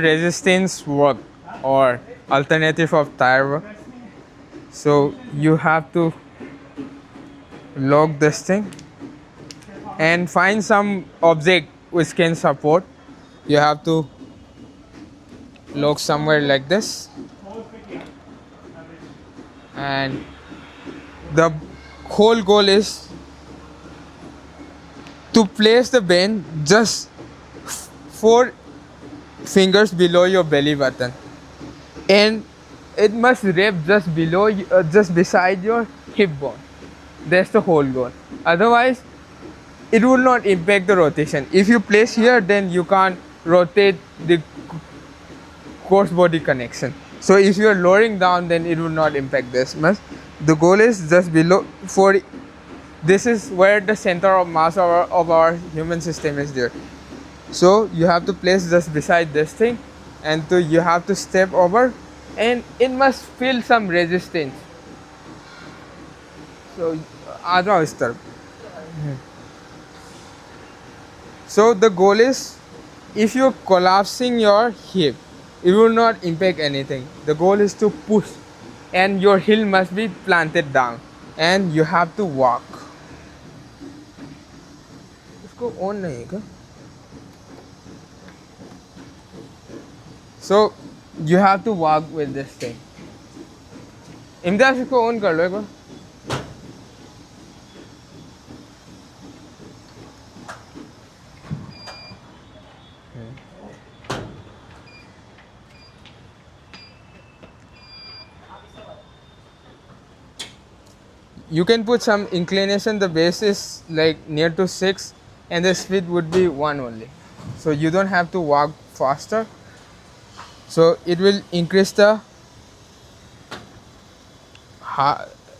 resistance work or alternative of tire work. So you have to lock this thing and find some object which can support. You have to lock somewhere like this, and the whole goal is to place the band just 4 fingers below your belly button, and it must wrap just below just beside your hip bone. That's the whole goal. Otherwise it will not impact the rotation. If you place here, then you can't rotate the course body connection. So if you are lowering down, then it will not impact this much. The goal is just below for. This is where the center of mass of our human system is there. So you have to place just beside this thing, and you have to step over, and it must feel some resistance. So आजा इस तरफ. So the goal is, if you're collapsing your hip, it will not impact anything. The goal is to push, and your heel must be planted down, and you have to walk. इसको on नहीं है क्या? So you have to walk with this thing. Imtiaz इसको on कर लो एक बार. You can put some inclination. The base is like near to 6, and the speed would be 1 only. So you don't have to walk faster. So it will increase the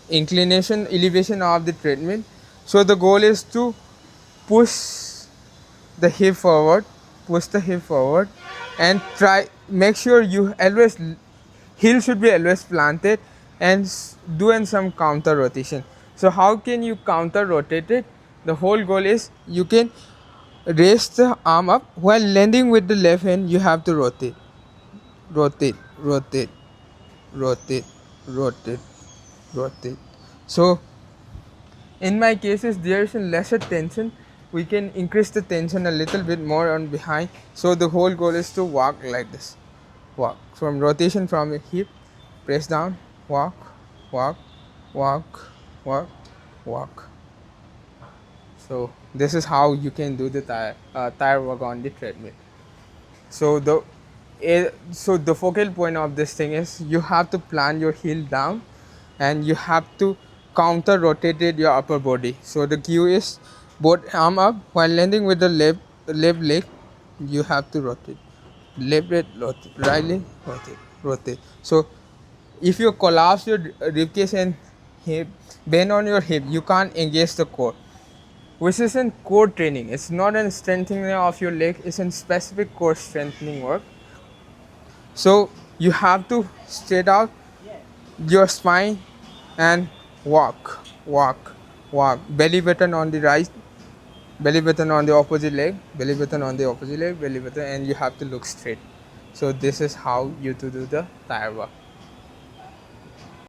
inclination, elevation of the treadmill. So the goal is to push the hip forward, and make sure you always heel should be always planted, and doing some counter rotation. So how can you counter rotate it? The whole goal is you can raise the arm up while landing with the left hand. You have to rotate, rotate, rotate, rotate, rotate, rotate. So in my cases there is a lesser tension. We can increase the tension a little bit more on behind. So the whole goal is to walk like this. Walk from rotation from your hip, press down, walk, walk, walk, walk, walk. So this is how you can do the tire work on the treadmill. So the focal point of this thing is you have to plant your heel down, and you have to counter rotate your upper body. So the cue is both arm up while landing with the left leg. You have to rotate, left leg, rotate, right leg, rotate, rotate. So if you collapse your ribcage and hip, bend on your hip, you can't engage the core, which is in core training. It's not a strengthening of your leg, it's in specific core strengthening work. So you have to straight out your spine and walk, walk, walk. Belly button on the right, belly button on the opposite leg, belly button on the opposite leg, belly button, and you have to look straight. So this is how you to do the tire work.